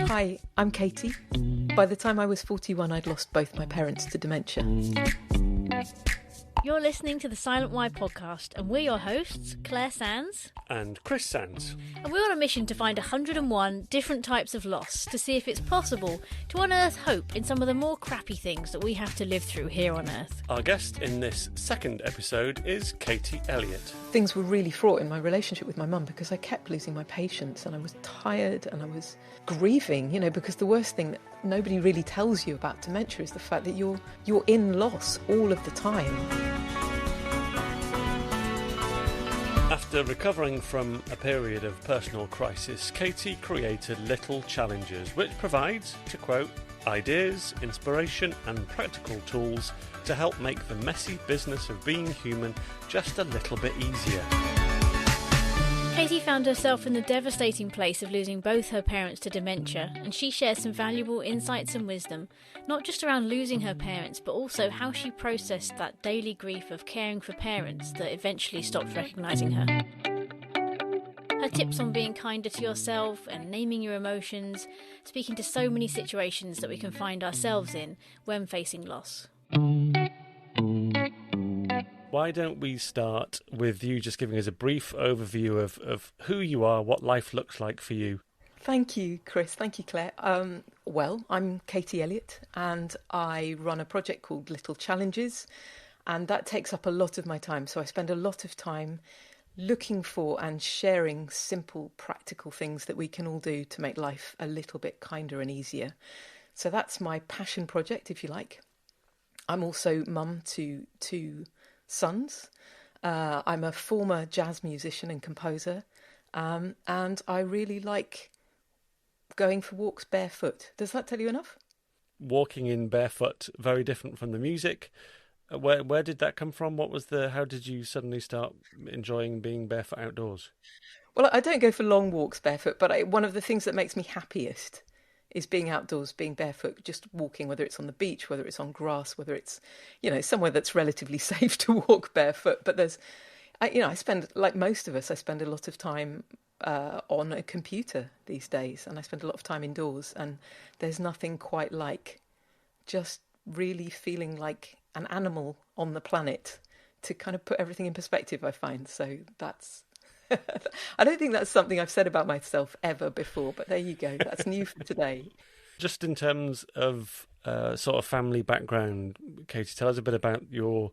Hi, I'm Katie. By the time I was 41, I'd lost both my parents to dementia. You're listening to the Silent Why podcast, and we're your hosts, Claire Sands and Chris Sands. And we're on a mission to find 101 different types of loss to see if it's possible to unearth hope in some of the more crappy things that we have to live through here on Earth. Our guest in this second episode is Katie Elliott. Things were really fraught in my relationship with my mum because I kept losing my patience and I was tired and I was grieving, because the worst thing that nobody really tells you about dementia is the fact that you're in loss all of the time. After recovering from a period of personal crisis, Katie created Little Challenges, which provides, to quote, ideas, inspiration and practical tools to help make the messy business of being human just a little bit easier. Katie found herself in the devastating place of losing both her parents to dementia, and she shares some valuable insights and wisdom, not just around losing her parents, but also how she processed that daily grief of caring for parents that eventually stopped recognising her. Her tips on being kinder to yourself and naming your emotions, speaking to so many situations that we can find ourselves in when facing loss. Why don't we start with you just giving us a brief overview of who you are, what life looks like for you? Thank you, Chris. Thank you, Claire. Well, I'm Katie Elliott and I run a project called Little Challenges, and that takes up a lot of my time. So I spend a lot of time looking for and sharing simple, practical things that we can all do to make life a little bit kinder and easier. So that's my passion project, if you like. I'm also mum to two sons. I'm a former jazz musician and composer, and I really like going for walks barefoot. Does that tell you enough? Walking in barefoot, very different from the music. Where did that come from? How did you suddenly start enjoying being barefoot outdoors? Well, I don't go for long walks barefoot, but one of the things that makes me happiest is being outdoors, being barefoot, just walking, whether it's on the beach, whether it's on grass, whether it's, somewhere that's relatively safe to walk barefoot. But I spend, like most of us, I spend a lot of time on a computer these days, and I spend a lot of time indoors, and there's nothing quite like just really feeling like an animal on the planet to kind of put everything in perspective, I find. So that's I don't think that's something I've said about myself ever before, but there you go. That's new for today. Just in terms of sort of family background, Katie, tell us a bit about your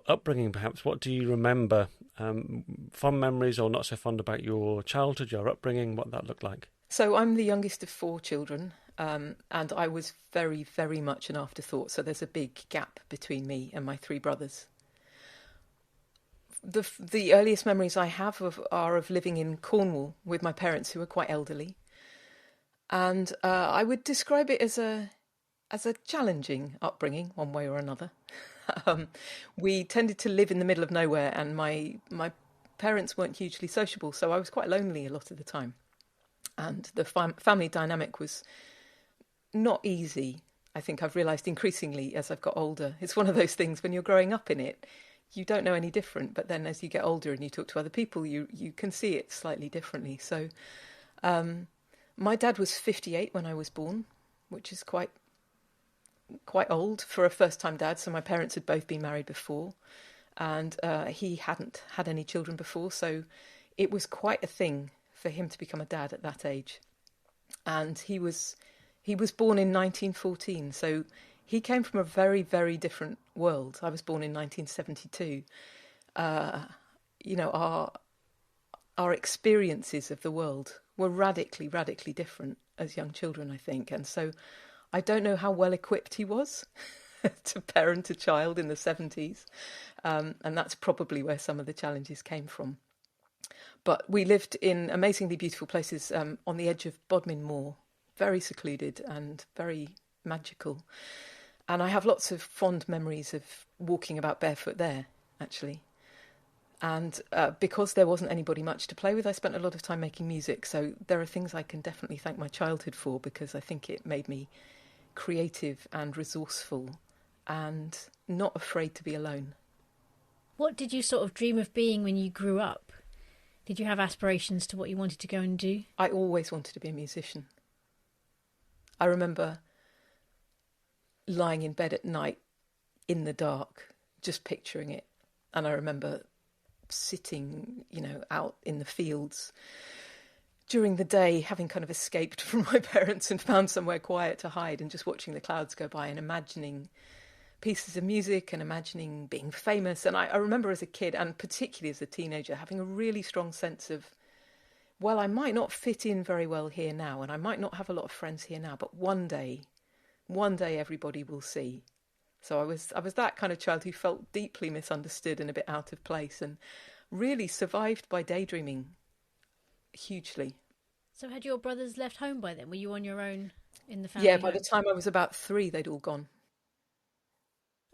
upbringing, perhaps. What do you remember? Fond memories or not so fond about your childhood, your upbringing, what that looked like? So I'm the youngest of four children, and I was very, very much an afterthought. So there's a big gap between me and my three brothers. The earliest memories I have are of living in Cornwall with my parents, who were quite elderly, and I would describe it as a challenging upbringing, one way or another. We tended to live in the middle of nowhere, and my parents weren't hugely sociable, so I was quite lonely a lot of the time, and the family dynamic was not easy. I think I've realised increasingly as I've got older. It's one of those things when you're growing up in it, you don't know any different, but then as you get older and you talk to other people, you can see it slightly differently. So my dad was 58 when I was born, which is quite old for a first-time dad. So my parents had both been married before, and he hadn't had any children before. So it was quite a thing for him to become a dad at that age. And he was born in 1914, so he came from a very, very different world. I was born in 1972. Our experiences of the world were radically, radically different as young children, I think. And so I don't know how well equipped he was to parent a child in the 70s. And that's probably where some of the challenges came from. But we lived in amazingly beautiful places on the edge of Bodmin Moor, very secluded and very magical. And I have lots of fond memories of walking about barefoot there, actually. And because there wasn't anybody much to play with, I spent a lot of time making music. So there are things I can definitely thank my childhood for, because I think it made me creative and resourceful and not afraid to be alone. What did you sort of dream of being when you grew up? Did you have aspirations to what you wanted to go and do? I always wanted to be a musician. I remember lying in bed at night in the dark, just picturing it. And I remember sitting, out in the fields during the day, having kind of escaped from my parents and found somewhere quiet to hide, and just watching the clouds go by and imagining pieces of music and imagining being famous. And I remember as a kid, and particularly as a teenager, having a really strong sense of, well, I might not fit in very well here now, and I might not have a lot of friends here now, but one day everybody will see. So I was that kind of child who felt deeply misunderstood and a bit out of place, and really survived by daydreaming hugely. So had your brothers left home by then? Were you on your own in the family? Yeah, by the time I was about 3, they'd all gone.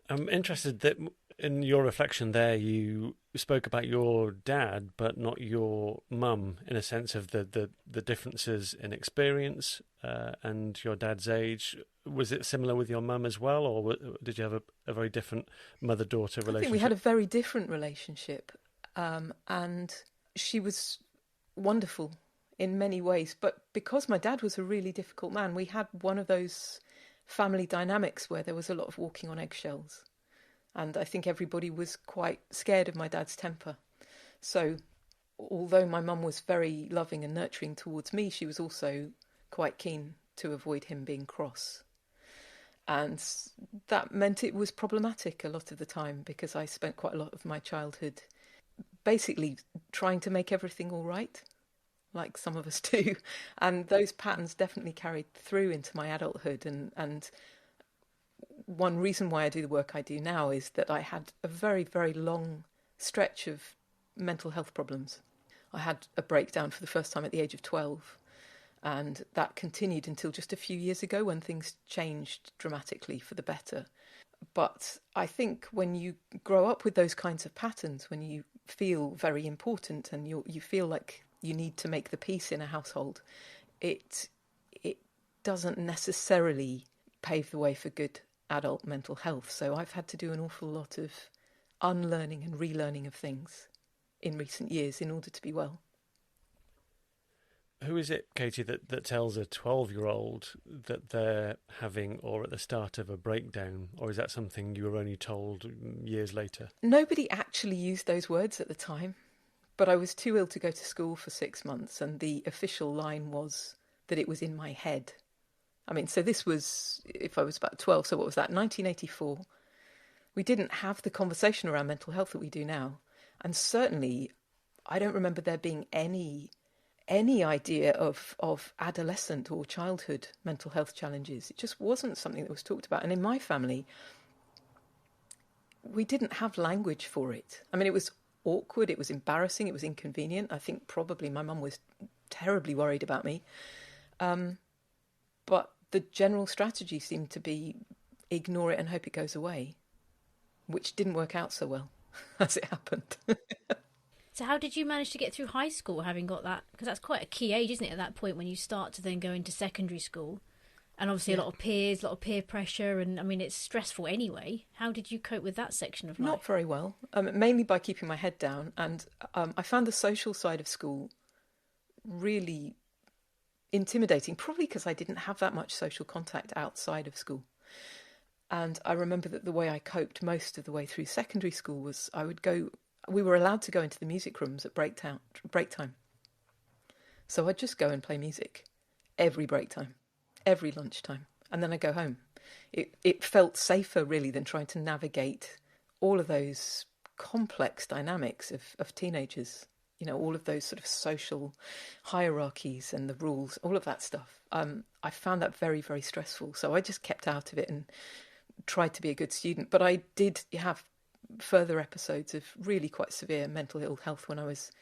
I'm interested that in your reflection there, you spoke about your dad, but not your mum, in a sense of the differences in experience and your dad's age. Was it similar with your mum as well, or did you have a very different mother-daughter relationship? I think we had a very different relationship, and she was wonderful in many ways. But because my dad was a really difficult man, we had one of those family dynamics where there was a lot of walking on eggshells. And I think everybody was quite scared of my dad's temper. So although my mum was very loving and nurturing towards me, she was also quite keen to avoid him being cross. And that meant it was problematic a lot of the time, because I spent quite a lot of my childhood basically trying to make everything all right, like some of us do. And those patterns definitely carried through into my adulthood. And one reason why I do the work I do now is that I had a very, very long stretch of mental health problems. I had a breakdown for the first time at the age of 12, and that continued until just a few years ago, when things changed dramatically for the better. But I think when you grow up with those kinds of patterns, when you feel very important and you feel like you need to make the peace in a household, it doesn't necessarily pave the way for good adult mental health. So I've had to do an awful lot of unlearning and relearning of things in recent years in order to be well. Who is it, Katie, that tells a 12-year-old that they're having or at the start of a breakdown? Or is that something you were only told years later? Nobody actually used those words at the time, but I was too ill to go to school for 6 months, and the official line was that it was in my head. I mean, so this was, if I was about 12, so what was that, 1984? We didn't have the conversation around mental health that we do now. And certainly, I don't remember there being any idea of adolescent or childhood mental health challenges. It just wasn't something that was talked about. And in my family, we didn't have language for it. I mean, it was awkward, it was embarrassing, it was inconvenient. I think probably my mum was terribly worried about me. But the general strategy seemed to be ignore it and hope it goes away, which didn't work out so well, as it happened. So how did you manage to get through high school, having got that? Because that's quite a key age, isn't it, at that point when you start to then go into secondary school? And obviously a lot of peers, a lot of peer pressure, and I mean, it's stressful anyway. How did you cope with that section of life? Not very well, mainly by keeping my head down. And I found the social side of school really intimidating, probably because I didn't have that much social contact outside of school. And I remember that the way I coped most of the way through secondary school was we were allowed to go into the music rooms at break time. So I'd just go and play music every break time, every lunchtime, and then I'd go home. It felt safer, really, than trying to navigate all of those complex dynamics of teenagers, all of those sort of social hierarchies and the rules, all of that stuff. I found that very, very stressful. So I just kept out of it and tried to be a good student. But I did have further episodes of really quite severe mental ill health when I was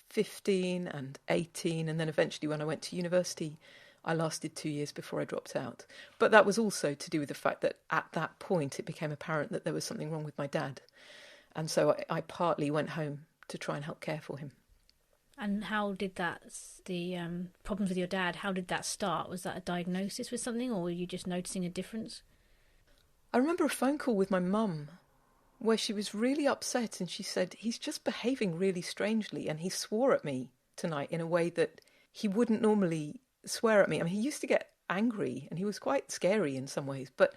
15 and 18, and then eventually when I went to university I lasted 2 years before I dropped out. But that was also to do with the fact that at that point it became apparent that there was something wrong with my dad, and so I partly went home to try and help care for him. And how did the problems with your dad, how did that start? Was that a diagnosis with something, or were you just noticing a difference? I remember a phone call with my mum where she was really upset, and she said, he's just behaving really strangely, and he swore at me tonight in a way that he wouldn't normally swear at me. I mean, he used to get angry and he was quite scary in some ways, but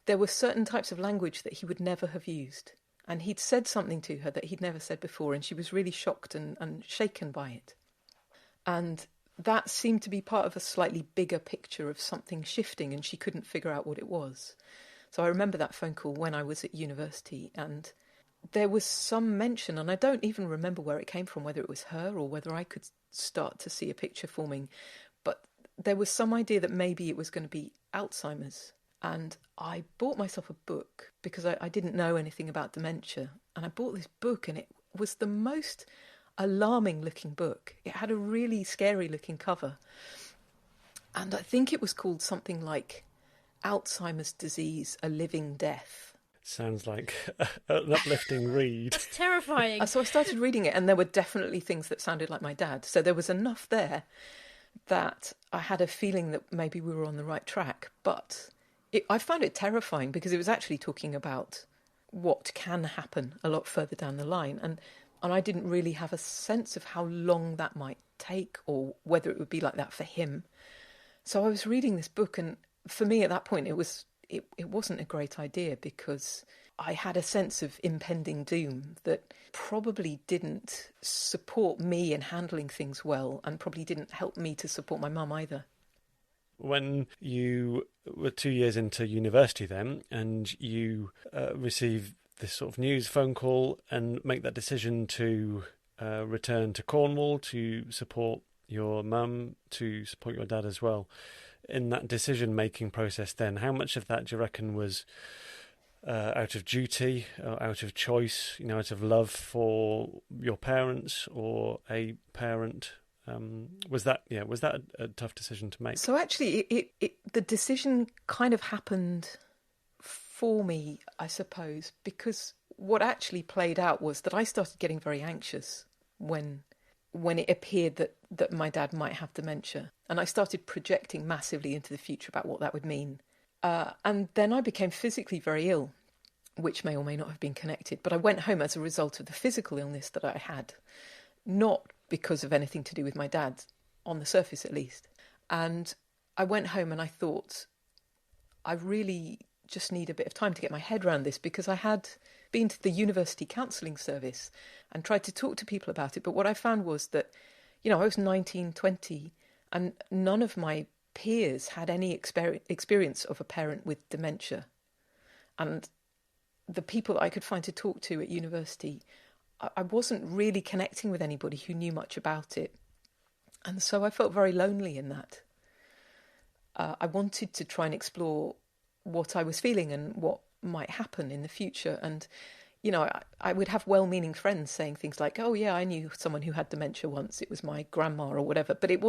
there were certain types of language that he would never have used. And he'd said something to her that he'd never said before, and she was really shocked and shaken by it. And that seemed to be part of a slightly bigger picture of something shifting, and she couldn't figure out what it was. So I remember that phone call when I was at university, and there was some mention, and I don't even remember where it came from, whether it was her or whether I could start to see a picture forming, but there was some idea that maybe it was going to be Alzheimer's. And I bought myself a book because I didn't know anything about dementia. And I bought this book, and it was the most alarming looking book. It had a really scary looking cover. And I think it was called something like Alzheimer's Disease, A Living Death. Sounds like an uplifting read. That's terrifying. So I started reading it, and there were definitely things that sounded like my dad. So there was enough there that I had a feeling that maybe we were on the right track. But I found it terrifying because it was actually talking about what can happen a lot further down the line. And I didn't really have a sense of how long that might take or whether it would be like that for him. So I was reading this book, and for me at that point, it wasn't a great idea because I had a sense of impending doom that probably didn't support me in handling things well, and probably didn't help me to support my mum either. When you were 2 years into university then, and you receive this sort of news phone call and make that decision to return to Cornwall to support your mum, to support your dad as well, in that decision-making process then, how much of that do you reckon was out of duty, or out of choice, out of love for your parents or a parent? Was that a tough decision to make? So actually, the decision kind of happened for me, I suppose, because what actually played out was that I started getting very anxious when it appeared that my dad might have dementia, and I started projecting massively into the future about what that would mean. And then I became physically very ill, which may or may not have been connected, but I went home as a result of the physical illness that I had, not because of anything to do with my dad, on the surface at least. And I went home and I thought, I really just need a bit of time to get my head around this, because I had been to the university counselling service and tried to talk to people about it. But what I found was that, I was 19, 20, and none of my peers had any experience of a parent with dementia. And the people that I could find to talk to at university, I wasn't really connecting with anybody who knew much about it. And so I felt very lonely in that. I wanted to try and explore what I was feeling and what might happen in the future. And, I would have well-meaning friends saying things like, oh yeah, I knew someone who had dementia once. It was my grandma or whatever. But it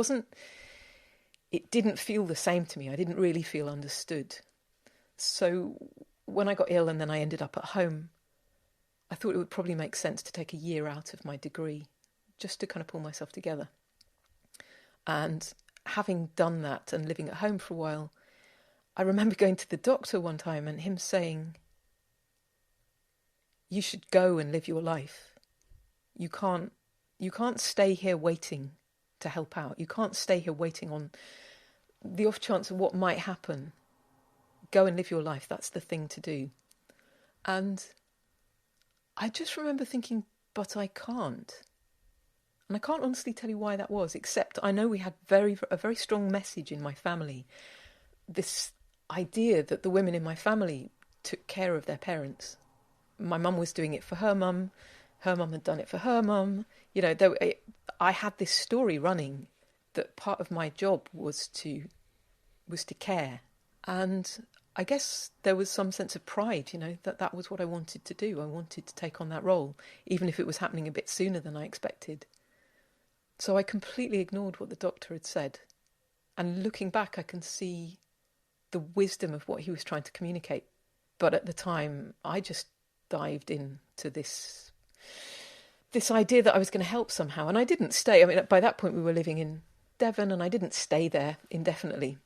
didn't feel the same to me. I didn't really feel understood. So when I got ill and then I ended up at home, I thought it would probably make sense to take a year out of my degree just to kind of pull myself together. And having done that and living at home for a while, I remember going to the doctor one time and him saying, you should go and live your life. You can't stay here waiting to help out. You can't stay here waiting on the off chance of what might happen. Go and live your life. That's the thing to do. And I just remember thinking, but I can't. And I can't honestly tell you why that was, except I know we had a very strong message in my family. This idea that the women in my family took care of their parents. My mum was doing it for her mum had done it for her mum. I had this story running that part of my job was to care. And I guess there was some sense of pride, that was what I wanted to do. I wanted to take on that role, even if it was happening a bit sooner than I expected. So I completely ignored what the doctor had said. And looking back, I can see the wisdom of what he was trying to communicate. But at the time, I just dived into this idea that I was going to help somehow. And I didn't stay. I mean, by that point, we were living in Devon, and I didn't stay there indefinitely.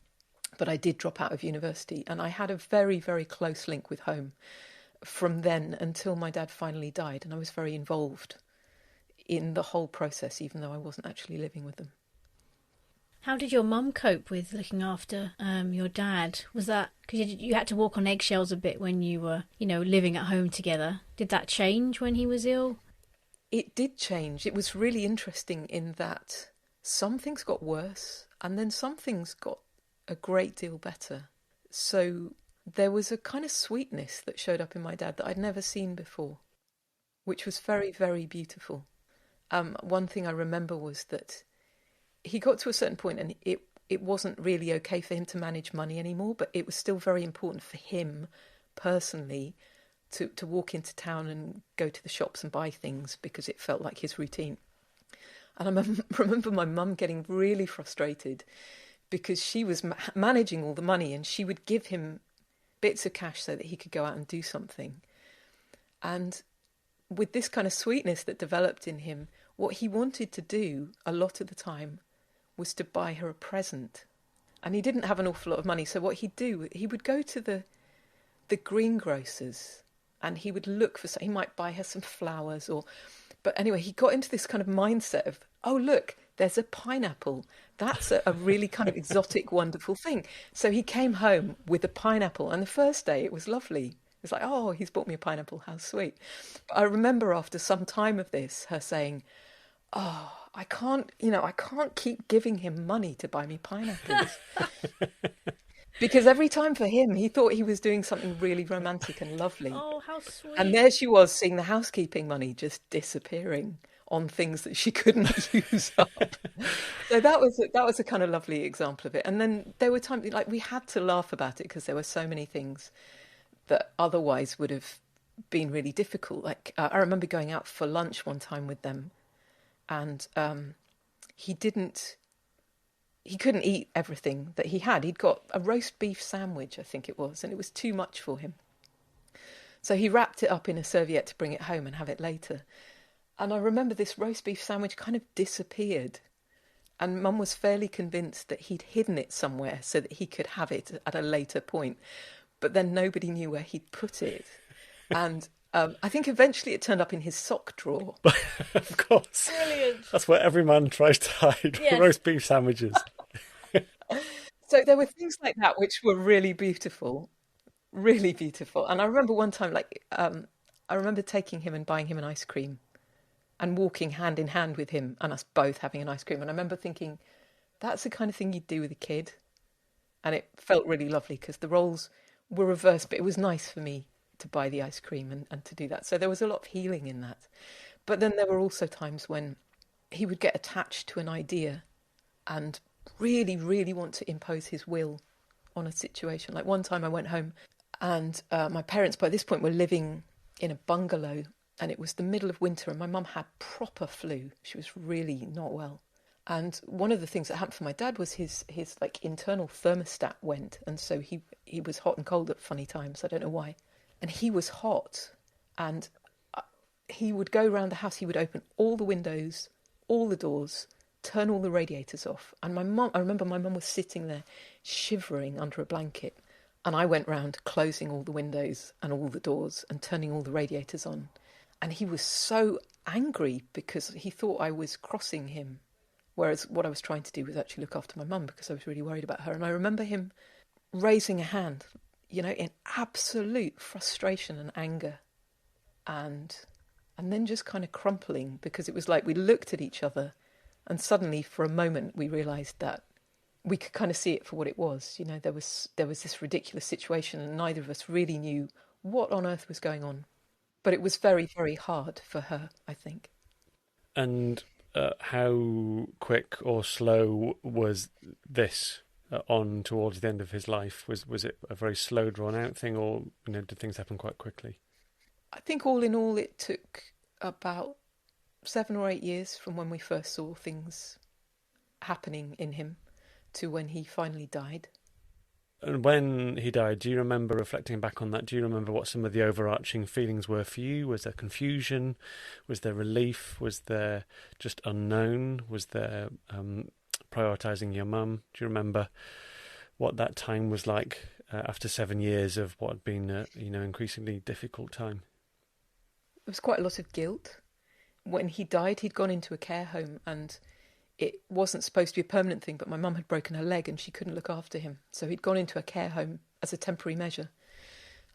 But I did drop out of university, and I had a very, very close link with home from then until my dad finally died. And I was very involved in the whole process, even though I wasn't actually living with them. How did your mum cope with looking after your dad? Was that because you had to walk on eggshells a bit when you were, living at home together? Did that change when he was ill? It did change. It was really interesting in that some things got worse and then some things got a great deal better. So there was a kind of sweetness that showed up in my dad that I'd never seen before, which was very, very beautiful. One thing I remember was that he got to a certain point and it wasn't really okay for him to manage money anymore, but it was still very important for him personally to walk into town and go to the shops and buy things because it felt like his routine. And I remember my mum getting really frustrated because she was managing all the money and she would give him bits of cash so that he could go out and do something. And with this kind of sweetness that developed in him, what he wanted to do a lot of the time was to buy her a present. And he didn't have an awful lot of money, so what he'd do, he would go to the greengrocers and he would look for, he might buy her some flowers but anyway, he got into this kind of mindset of, oh, look, there's a pineapple. That's a really kind of exotic, wonderful thing. So he came home with a pineapple, and the first day it was lovely. It's like, oh, he's bought me a pineapple, how sweet. But I remember after some time of this, her saying, oh, I can't keep giving him money to buy me pineapples. Because every time for him, he thought he was doing something really romantic and lovely. Oh, how sweet. And there she was, seeing the housekeeping money just disappearing on things that she couldn't use up. So that was a kind of lovely example of it. And then there were times, like, we had to laugh about it because there were so many things that otherwise would have been really difficult. Like, I remember going out for lunch one time with them, and he couldn't eat everything that he had. He'd got a roast beef sandwich, I think it was, and it was too much for him. So he wrapped it up in a serviette to bring it home and have it later. And I remember this roast beef sandwich kind of disappeared. And Mum was fairly convinced that he'd hidden it somewhere so that he could have it at a later point. But then nobody knew where he'd put it. And I think eventually it turned up in his sock drawer. Of course. Brilliant. That's where every man tries to hide roast beef sandwiches. So there were things like that which were really beautiful, really beautiful. And I remember one time, I remember taking him and buying him an ice cream and walking hand in hand with him and us both having an ice cream. And I remember thinking, that's the kind of thing you'd do with a kid. And it felt really lovely because the roles were reversed, but it was nice for me to buy the ice cream and to do that. So there was a lot of healing in that. But then there were also times when he would get attached to an idea and really, really want to impose his will on a situation. Like one time I went home and my parents by this point were living in a bungalow and it was the middle of winter and my mum had proper flu. She was really not well. And one of the things that happened for my dad was his like internal thermostat went, and so he was hot and cold at funny times. I don't know why. And he was hot, and he would go around the house. He would open all the windows, all the doors, turn all the radiators off. And I remember my mum was sitting there shivering under a blanket, and I went round closing all the windows and all the doors and turning all the radiators on. And he was so angry because he thought I was crossing him. Whereas what I was trying to do was actually look after my mum because I was really worried about her. And I remember him raising a hand, in absolute frustration and anger. And then just kind of crumpling because it was like we looked at each other and suddenly for a moment we realised that we could kind of see it for what it was. There was this ridiculous situation and neither of us really knew what on earth was going on. But it was very, very hard for her, I think. And how quick or slow was this on towards the end of his life? Was it a very slow, drawn-out thing, or did things happen quite quickly? I think all in all it took about 7 or 8 years from when we first saw things happening in him to when he finally died. And when he died, do you remember reflecting back on that? Do you remember what some of the overarching feelings were for you? Was there confusion? Was there relief? Was there just unknown? Was there prioritising your mum? Do you remember what that time was like after 7 years of what had been increasingly difficult time? There was quite a lot of guilt. When he died, he'd gone into a care home and it wasn't supposed to be a permanent thing, but my mum had broken her leg and she couldn't look after him. So he'd gone into a care home as a temporary measure.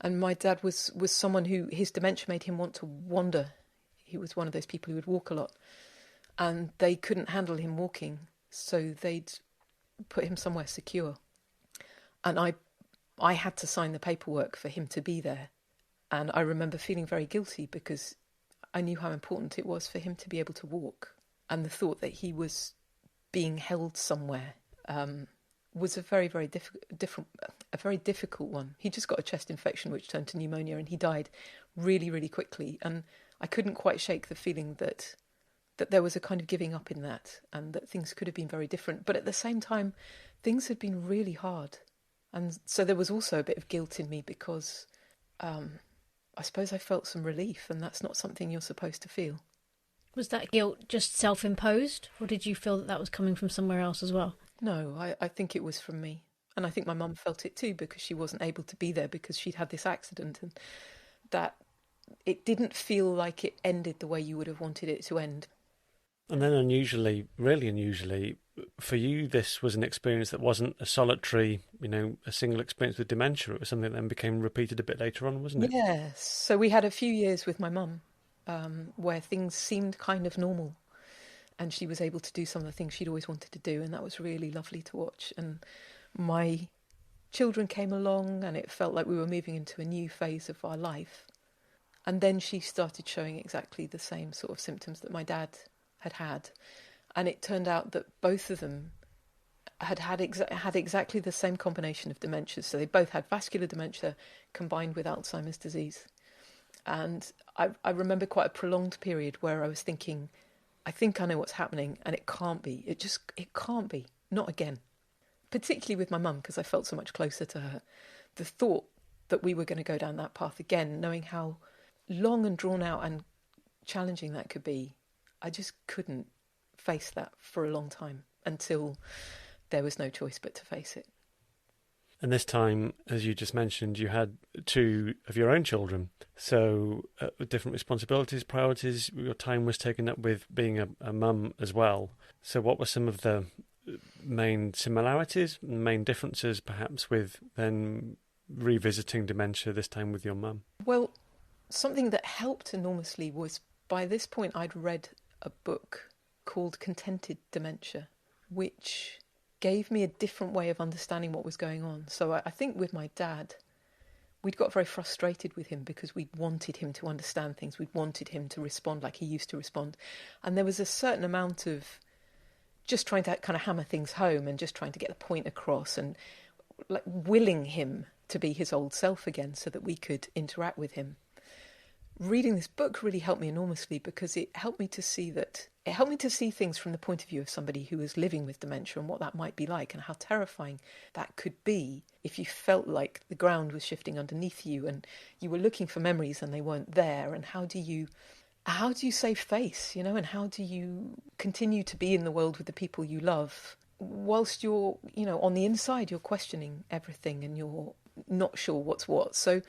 And my dad was someone who, his dementia made him want to wander. He was one of those people who would walk a lot. And they couldn't handle him walking, so they'd put him somewhere secure. And I had to sign the paperwork for him to be there. And I remember feeling very guilty because I knew how important it was for him to be able to walk. And the thought that he was being held somewhere was a very, very difficult one. He just got a chest infection which turned to pneumonia, and he died really, really quickly. And I couldn't quite shake the feeling that there was a kind of giving up in that, and that things could have been very different. But at the same time, things had been really hard. And so there was also a bit of guilt in me because I suppose I felt some relief, and that's not something you're supposed to feel. Was that guilt just self-imposed, or did you feel that was coming from somewhere else as well? No, I think it was from me. And I think my mum felt it too, because she wasn't able to be there because she'd had this accident, and that it didn't feel like it ended the way you would have wanted it to end. And then unusually, really unusually, for you, this was an experience that wasn't a solitary, a single experience with dementia. It was something that then became repeated a bit later on, wasn't it? Yes. So we had a few years with my mum where things seemed kind of normal, and she was able to do some of the things she'd always wanted to do, and that was really lovely to watch. And my children came along, and it felt like we were moving into a new phase of our life. And then she started showing exactly the same sort of symptoms that my dad had. And it turned out that both of them had exactly the same combination of dementias. So they both had vascular dementia combined with Alzheimer's disease. And I remember quite a prolonged period where I was thinking, I think I know what's happening, and it can't be. It can't be. Not again. Particularly with my mum, because I felt so much closer to her. The thought that we were going to go down that path again, knowing how long and drawn out and challenging that could be, I just couldn't face that for a long time until there was no choice but to face it. And this time, as you just mentioned, you had two of your own children. So different responsibilities, priorities, your time was taken up with being a mum as well. So what were some of the main similarities, main differences perhaps with then revisiting dementia, this time with your mum? Well, something that helped enormously was, by this point I'd read a book called Contented Dementia, which gave me a different way of understanding what was going on. So I think with my dad, we'd got very frustrated with him because we'd wanted him to understand things. We'd wanted him to respond like he used to respond. And there was a certain amount of just trying to kind of hammer things home and just trying to get the point across and like willing him to be his old self again so that we could interact with him. Reading this book really helped me enormously because it helped me to see things from the point of view of somebody who was living with dementia and what that might be like and how terrifying that could be if you felt like the ground was shifting underneath you and you were looking for memories and they weren't there. And how do you save face, and how do you continue to be in the world with the people you love whilst you're, on the inside, you're questioning everything and you're not sure what's what. So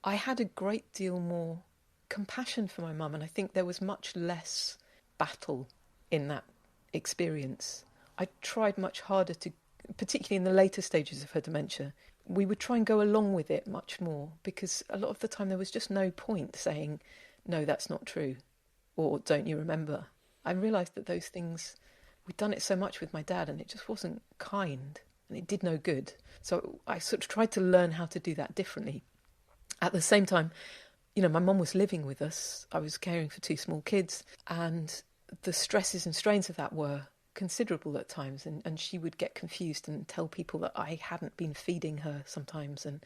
I had a great deal more compassion for my mum, and I think there was much less battle in that experience. I tried much harder to, particularly in the later stages of her dementia, we would try and go along with it much more because a lot of the time there was just no point saying, no, that's not true, or don't you remember? I realised that those things, we'd done it so much with my dad and it just wasn't kind and it did no good. So I sort of tried to learn how to do that differently. At the same time, my mum was living with us. I was caring for two small kids, and the stresses and strains of that were considerable at times. And she would get confused and tell people that I hadn't been feeding her sometimes, and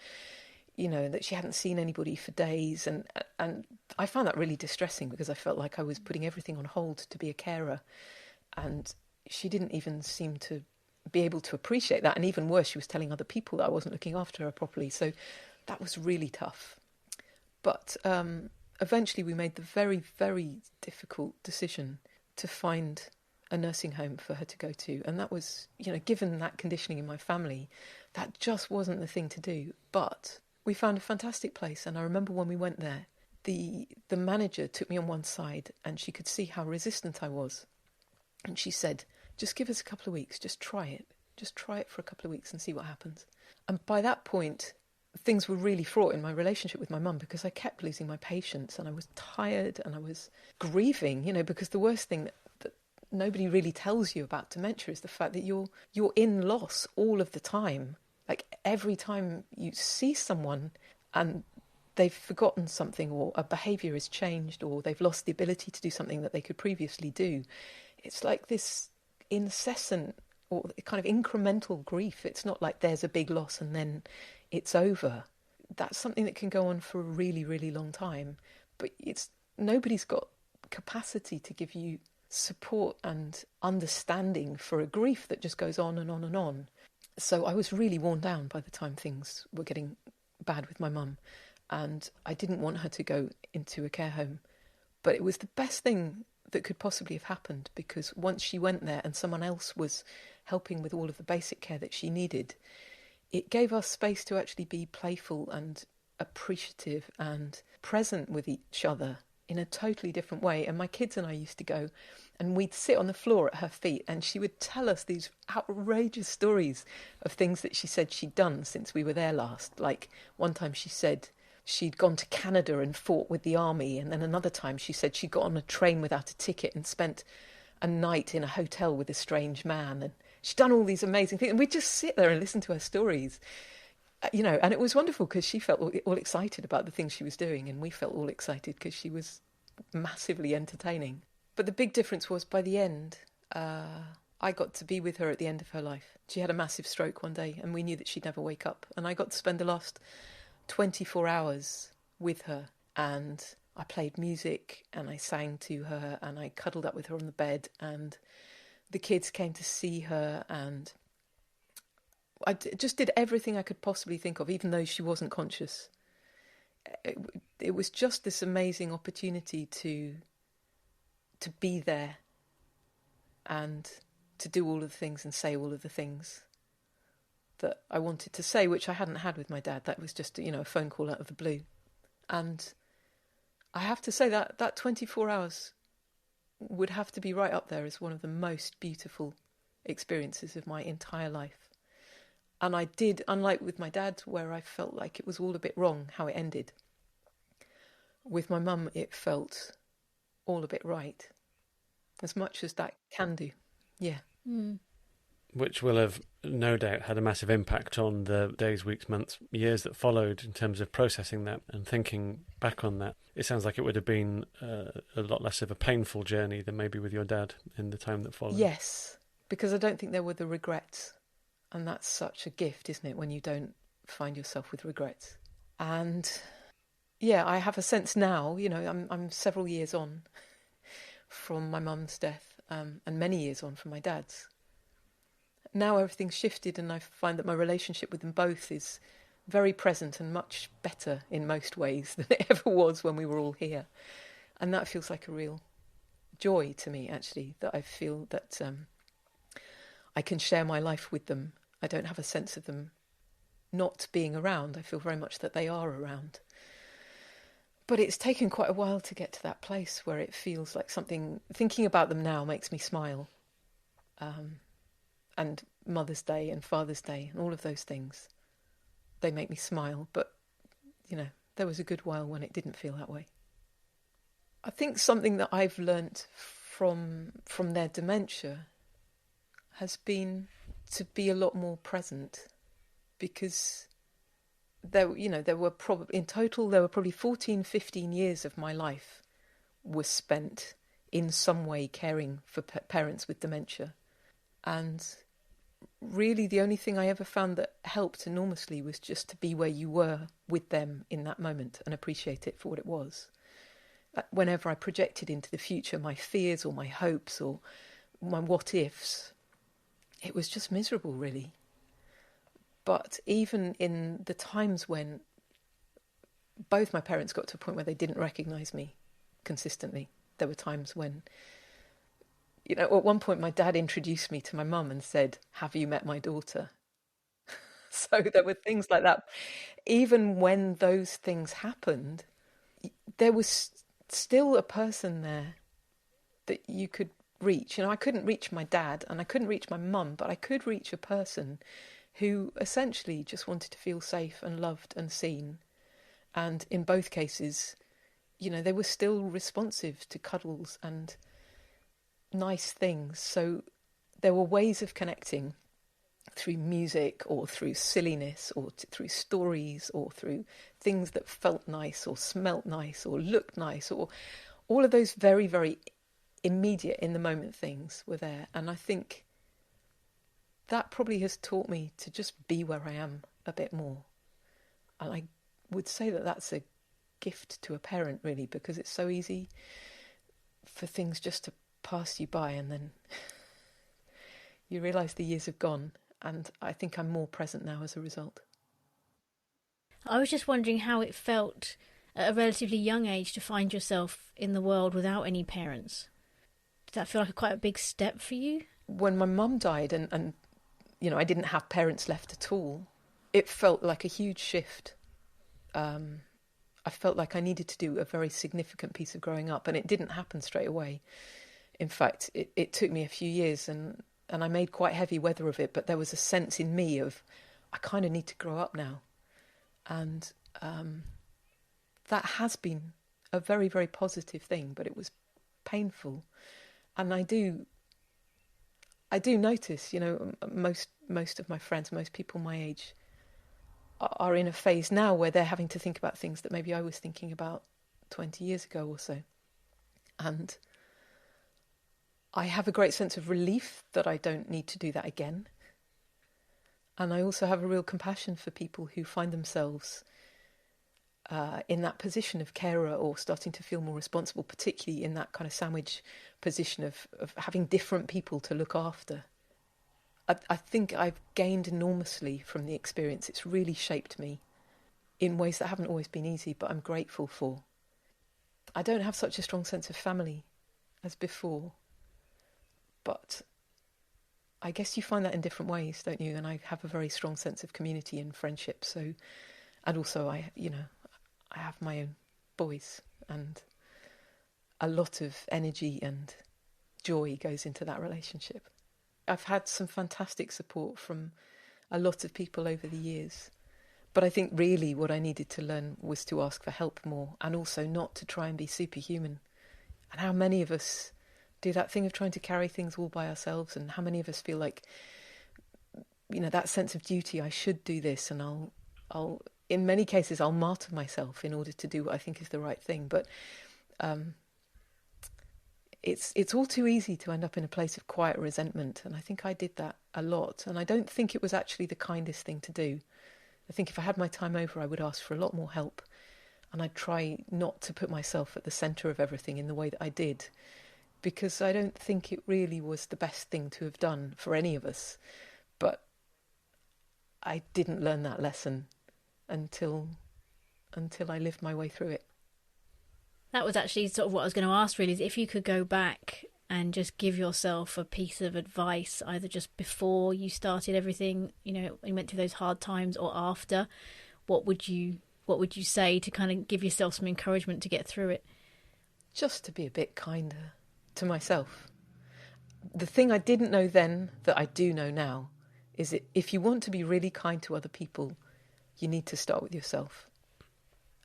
that she hadn't seen anybody for days. And I found that really distressing because I felt like I was putting everything on hold to be a carer, and she didn't even seem to be able to appreciate that. And even worse, she was telling other people that I wasn't looking after her properly. So that was really tough. But eventually we made the very, very difficult decision to find a nursing home for her to go to. And that was, given that conditioning in my family, that just wasn't the thing to do. But we found a fantastic place. And I remember when we went there, the manager took me on one side and she could see how resistant I was. And she said, just give us a couple of weeks, just try it. Just try it for a couple of weeks and see what happens. And by that point, things were really fraught in my relationship with my mum, because I kept losing my patience and I was tired and I was grieving, because the worst thing that nobody really tells you about dementia is the fact that you're in loss all of the time. Like every time you see someone and they've forgotten something, or a behaviour has changed, or they've lost the ability to do something that they could previously do, it's like this incessant or kind of incremental grief. It's not like there's a big loss and then it's over. That's something that can go on for a really, really long time. But nobody's got capacity to give you support and understanding for a grief that just goes on and on and on. So I was really worn down by the time things were getting bad with my mum, and I didn't want her to go into a care home. But it was the best thing that could possibly have happened, because once she went there and someone else was helping with all of the basic care that she needed, it gave us space to actually be playful and appreciative and present with each other in a totally different way. And my kids and I used to go and we'd sit on the floor at her feet and she would tell us these outrageous stories of things that she said she'd done since we were there last. Like one time she said she'd gone to Canada and fought with the army, and then another time she said she got on a train without a ticket and spent a night in a hotel with a strange man, and she'd done all these amazing things. And we'd just sit there and listen to her stories, and it was wonderful because she felt all excited about the things she was doing, and we felt all excited because she was massively entertaining. But the big difference was, by the end, I got to be with her at the end of her life. She had a massive stroke one day and we knew that she'd never wake up, and I got to spend the last 24 hours with her, and I played music and I sang to her and I cuddled up with her on the bed, and the kids came to see her, and I just did everything I could possibly think of, even though she wasn't conscious. It was just this amazing opportunity to be there and to do all of the things and say all of the things that I wanted to say, which I hadn't had with my dad. That was just, a phone call out of the blue. And I have to say that 24 hours would have to be right up there as one of the most beautiful experiences of my entire life. And I did, unlike with my dad, where I felt like it was all a bit wrong how it ended, with my mum it felt all a bit right, as much as that can do. Yeah. Mm. Which will have no doubt had a massive impact on the days, weeks, months, years that followed in terms of processing that and thinking back on that. It sounds like it would have been a lot less of a painful journey than maybe with your dad in the time that followed. Yes, because I don't think there were the regrets. And that's such a gift, isn't it, when you don't find yourself with regrets. And yeah, I have a sense now, I'm several years on from my mum's death, and many years on from my dad's. Now everything's shifted, and I find that my relationship with them both is very present and much better in most ways than it ever was when we were all here. And that feels like a real joy to me, actually, that I feel that I can share my life with them. I don't have a sense of them not being around. I feel very much that they are around. But it's taken quite a while to get to that place where it feels like something, thinking about them now makes me smile. And Mother's Day and Father's Day and all of those things, they make me smile. But, there was a good while when it didn't feel that way. I think something that I've learnt from their dementia has been to be a lot more present, because there were probably 14, 15 years of my life was spent in some way caring for parents with dementia. And really the only thing I ever found that helped enormously was just to be where you were with them in that moment and appreciate it for what it was. Whenever I projected into the future my fears or my hopes or my what-ifs, it was just miserable, really. But even in the times when both my parents got to a point where they didn't recognise me consistently, there were times when, at one point my dad introduced me to my mum and said, "Have you met my daughter?" So there were things like that. Even when those things happened, there was still a person there that you could reach. You know, I couldn't reach my dad and I couldn't reach my mum, but I could reach a person who essentially just wanted to feel safe and loved and seen. And in both cases, you know, they were still responsive to cuddles and nice things. So there were ways of connecting through music or through silliness or through stories or through things that felt nice or smelt nice or looked nice, or all of those very, very immediate in the moment things were there. And I think that probably has taught me to just be where I am a bit more. And I would say that that's a gift to a parent, really, because it's so easy for things just to pass you by and then you realise the years have gone. And I think I'm more present now as a result. I was just wondering how it felt at a relatively young age to find yourself in the world without any parents. Did that feel like quite a big step for you? When my mum died and you know, I didn't have parents left at all, it felt like a huge shift. I felt like I needed to do a very significant piece of growing up, and it didn't happen straight away. In fact, it took me a few years, and I made quite heavy weather of it, but there was a sense in me of, I kind of need to grow up now. And that has been a very, very positive thing, but it was painful. And I do notice, you know, most of my friends, most people my age are in a phase now where they're having to think about things that maybe I was thinking about 20 years ago or so. And I have a great sense of relief that I don't need to do that again. And I also have a real compassion for people who find themselves in that position of carer or starting to feel more responsible, particularly in that kind of sandwich position of having different people to look after. I think I've gained enormously from the experience. It's really shaped me in ways that haven't always been easy, but I'm grateful for. I don't have such a strong sense of family as before, but I guess you find that in different ways, don't you? And I have a very strong sense of community and friendship. So, and also I have my own boys, and a lot of energy and joy goes into that relationship. I've had some fantastic support from a lot of people over the years, but I think really what I needed to learn was to ask for help more, and also not to try and be superhuman. And how many of us do that thing of trying to carry things all by ourselves, and how many of us feel like, you know, that sense of duty, I should do this, and I'll in many cases I'll martyr myself in order to do what I think is the right thing. But it's all too easy to end up in a place of quiet resentment, and I think I did that a lot, and I don't think it was actually the kindest thing to do. I think if I had my time over, I would ask for a lot more help, and I'd try not to put myself at the centre of everything in the way that I did, because I don't think it really was the best thing to have done for any of us. But I didn't learn that lesson until I lived my way through it. That was actually sort of what I was going to ask, really, is if you could go back and just give yourself a piece of advice, either just before you started everything, you know, and went through those hard times, or after, what would you say to kind of give yourself some encouragement to get through it? Just to be a bit kinder to myself. The thing I didn't know then that I do know now is that if you want to be really kind to other people, you need to start with yourself.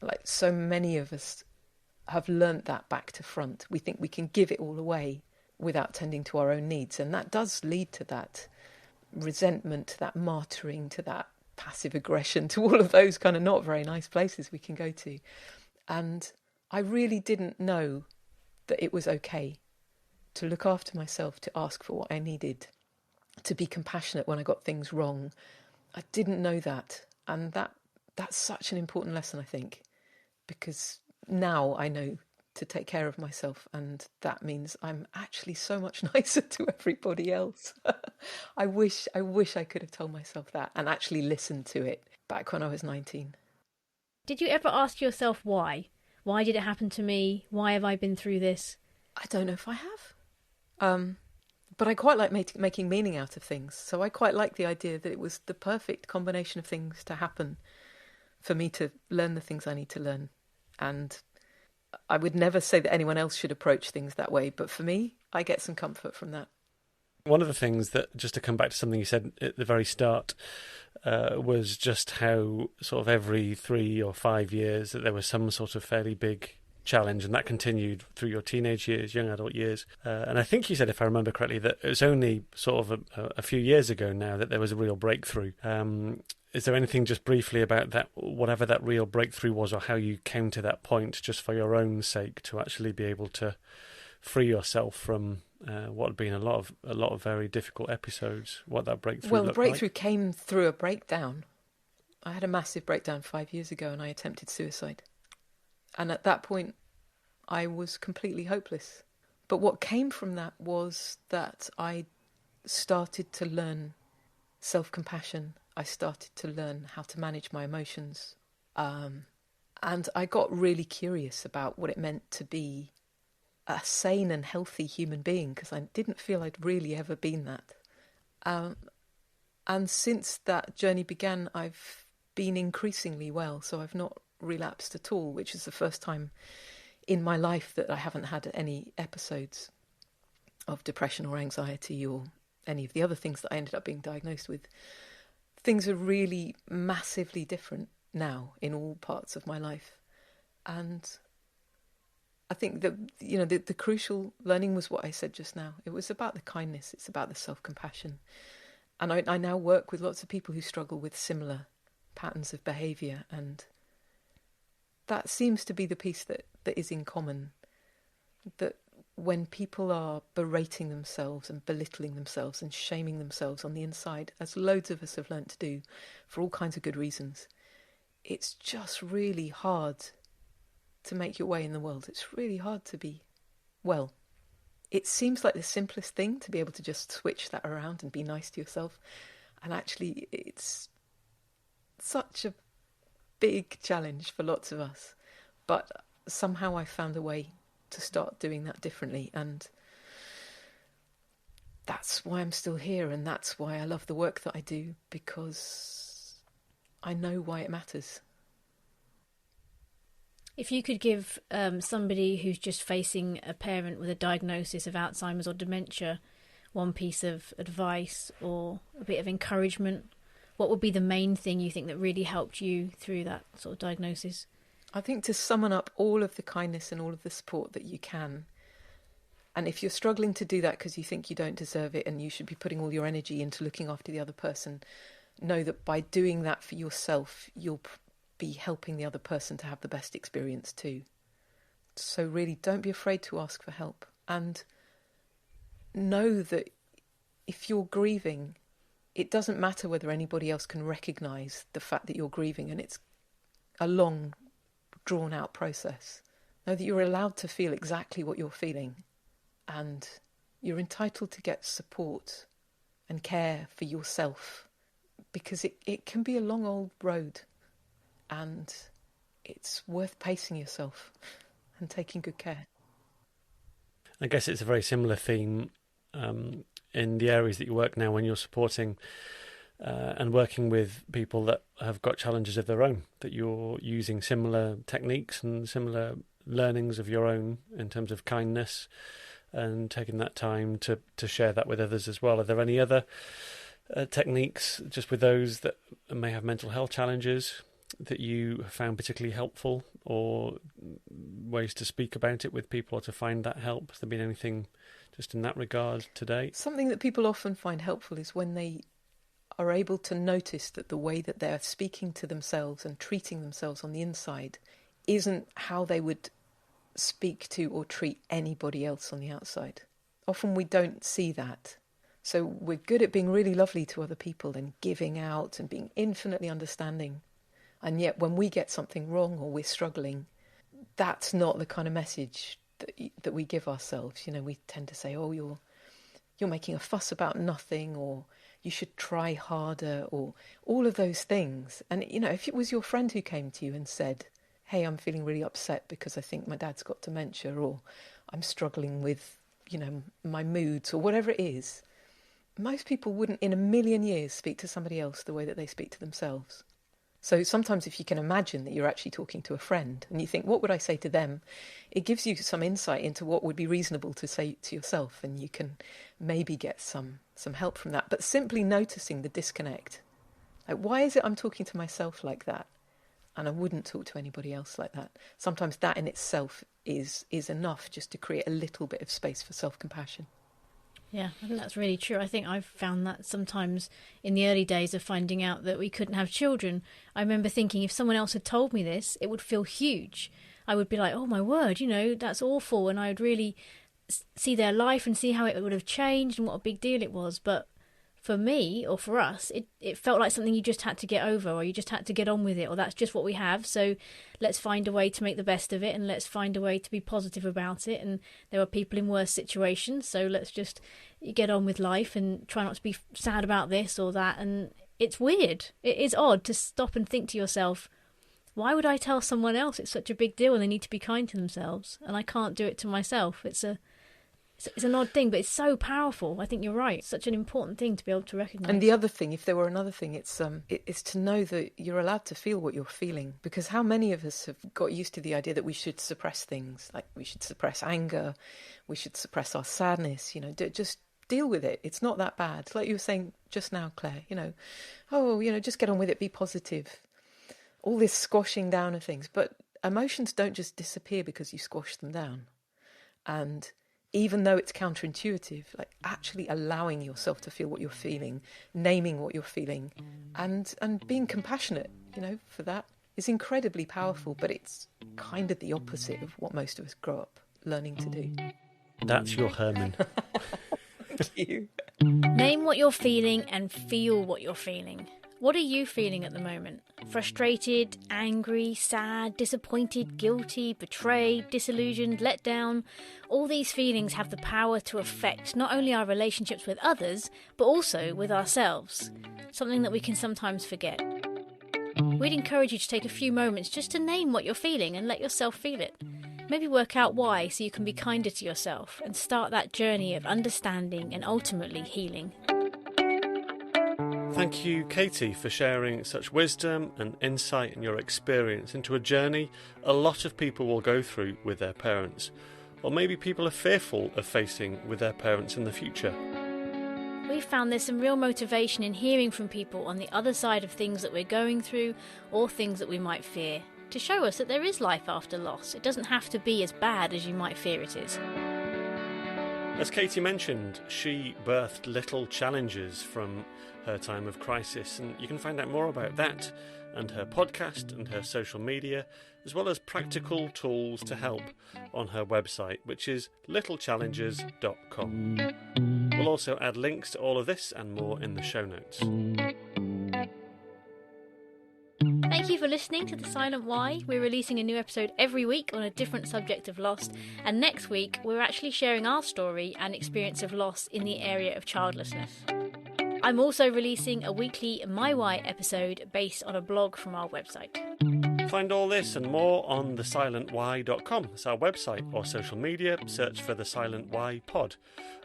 Like so many of us have learnt that back to front. We think we can give it all away without tending to our own needs, and that does lead to that resentment, to that martyring, to that passive aggression, to all of those kind of not very nice places we can go to. And I really didn't know that it was okay to look after myself, to ask for what I needed, to be compassionate when I got things wrong. I didn't know that, and that's such an important lesson, I think, because now I know to take care of myself, and that means I'm actually so much nicer to everybody else. I wish I could have told myself that and actually listened to it back when I was 19. Did you ever ask yourself why? Why did it happen to me? Why have I been through this? I don't know if I have. But I quite like making meaning out of things. So I quite like the idea that it was the perfect combination of things to happen for me to learn the things I need to learn. And I would never say that anyone else should approach things that way. But for me, I get some comfort from that. One of the things that, just to come back to something you said at the very start, was just how sort of every 3 or 5 years that there was some sort of fairly big challenge, and that continued through your teenage years, young adult years. And I think you said, if I remember correctly, that it was only sort of a few years ago now that there was a real breakthrough. Is there anything just briefly about that, whatever that real breakthrough was, or how you came to that point, just for your own sake, to actually be able to free yourself from what had been a lot of very difficult episodes? What that breakthrough Well, the looked breakthrough like? came through a breakdown. I had a massive breakdown 5 years ago, and I attempted suicide. And at that point, I was completely hopeless. But what came from that was that I started to learn self-compassion. I started to learn how to manage my emotions. And I got really curious about what it meant to be a sane and healthy human being, because I didn't feel I'd really ever been that. And since that journey began, I've been increasingly well. So I've not relapsed at all, which is the first time in my life that I haven't had any episodes of depression or anxiety or any of the other things that I ended up being diagnosed with. Things are really massively different now in all parts of my life. And I think that, the crucial learning was what I said just now. It was about the kindness. It's about the self-compassion. And I now work with lots of people who struggle with similar patterns of behaviour, and that seems to be the piece that is in common. That when people are berating themselves and belittling themselves and shaming themselves on the inside, as loads of us have learnt to do for all kinds of good reasons, it's just really hard to make your way in the world. It's really hard to be well. It seems like the simplest thing to be able to just switch that around and be nice to yourself. And actually, it's such a big challenge for lots of us. But somehow I found a way to start doing that differently. And that's why I'm still here. And that's why I love the work that I do, because I know why it matters. If you could give somebody who's just facing a parent with a diagnosis of Alzheimer's or dementia one piece of advice or a bit of encouragement, what would be the main thing you think that really helped you through that sort of diagnosis? I think to summon up all of the kindness and all of the support that you can. And if you're struggling to do that because you think you don't deserve it and you should be putting all your energy into looking after the other person, know that by doing that for yourself, you'll be helping the other person to have the best experience too. So really, don't be afraid to ask for help. And know that if you're grieving, it doesn't matter whether anybody else can recognise the fact that you're grieving, and it's a long, drawn-out process. Know that you're allowed to feel exactly what you're feeling, and you're entitled to get support and care for yourself, because it can be a long old road, and it's worth pacing yourself and taking good care. I guess it's a very similar theme in the areas that you work now, when you're supporting and working with people that have got challenges of their own, that you're using similar techniques and similar learnings of your own in terms of kindness and taking that time to share that with others as well. Are there any other techniques just with those that may have mental health challenges that you have found particularly helpful, or ways to speak about it with people or to find that help? Has there been anything just in that regard today? Something that people often find helpful is when they are able to notice that the way that they're speaking to themselves and treating themselves on the inside isn't how they would speak to or treat anybody else on the outside. Often we don't see that. So we're good at being really lovely to other people and giving out and being infinitely understanding. And yet when we get something wrong or we're struggling, that's not the kind of message that we give ourselves. We tend to say, oh, you're making a fuss about nothing, or you should try harder, or all of those things. And, if it was your friend who came to you and said, hey, I'm feeling really upset because I think my dad's got dementia, or I'm struggling with, my moods, or whatever it is, most people wouldn't in a million years speak to somebody else the way that they speak to themselves. So sometimes if you can imagine that you're actually talking to a friend and you think, what would I say to them? It gives you some insight into what would be reasonable to say to yourself, and you can maybe get some help from that. But simply noticing the disconnect. Like, why is it I'm talking to myself like that? And I wouldn't talk to anybody else like that. Sometimes that in itself is enough just to create a little bit of space for self-compassion. Yeah, I think that's really true. I think I've found that sometimes in the early days of finding out that we couldn't have children, I remember thinking if someone else had told me this, it would feel huge. I would be like, oh my word, that's awful. And I would really see their life and see how it would have changed and what a big deal it was. But for me, or for us, it felt like something you just had to get over, or you just had to get on with it, or that's just what we have, so let's find a way to make the best of it, and let's find a way to be positive about it. And there are people in worse situations, so let's just get on with life and try not to be sad about this or that. And it's weird. It is odd to stop and think to yourself, why would I tell someone else it's such a big deal and they need to be kind to themselves, and I can't do it to myself? It's an odd thing, but it's so powerful. I think you're right. It's such an important thing to be able to recognise. And the other thing, if there were another thing, it's to know that you're allowed to feel what you're feeling. Because how many of us have got used to the idea that we should suppress things, like we should suppress anger, we should suppress our sadness, just deal with it. It's not that bad. Like you were saying just now, Claire, just get on with it, be positive. All this squashing down of things. But emotions don't just disappear because you squash them down. And even though it's counterintuitive, like actually allowing yourself to feel what you're feeling, naming what you're feeling, and being compassionate, for that is incredibly powerful, but it's kind of the opposite of what most of us grow up learning to do. That's your Herman. Thank you. Name what you're feeling and feel what you're feeling. What are you feeling at the moment? Frustrated, angry, sad, disappointed, guilty, betrayed, disillusioned, let down? All these feelings have the power to affect not only our relationships with others, but also with ourselves. Something that we can sometimes forget. We'd encourage you to take a few moments just to name what you're feeling and let yourself feel it. Maybe work out why so you can be kinder to yourself and start that journey of understanding and ultimately healing. Thank you, Katie, for sharing such wisdom and insight in your experience into a journey a lot of people will go through with their parents, or maybe people are fearful of facing with their parents in the future. We found there's some real motivation in hearing from people on the other side of things that we're going through or things that we might fear, to show us that there is life after loss. It doesn't have to be as bad as you might fear it is. As Katie mentioned, she birthed little challenges from her time of crisis, and you can find out more about that and her podcast and her social media, as well as practical tools to help on her website, which is littlechallenges.com. We'll also add links to all of this and more in the show notes. Thank you for listening to The Silent Why. We're releasing a new episode every week on a different subject of loss, and next week we're actually sharing our story and experience of loss in the area of childlessness. I'm also releasing a weekly My Why episode based on a blog from our website. Find all this and more on thesilentwhy.com. It's our website, or social media. Search for The Silent Why Pod.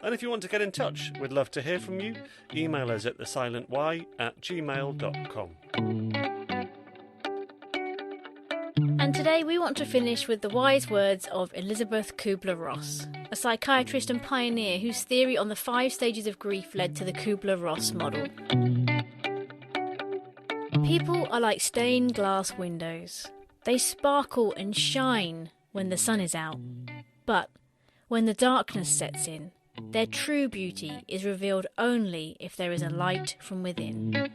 And if you want to get in touch, we'd love to hear from you. Email us at thesilentwhy@gmail.com. And today we want to finish with the wise words of Elizabeth Kubler-Ross, a psychiatrist and pioneer whose theory on the 5 stages of grief led to the Kubler-Ross model. People are like stained glass windows. They sparkle and shine when the sun is out. But when the darkness sets in, their true beauty is revealed only if there is a light from within.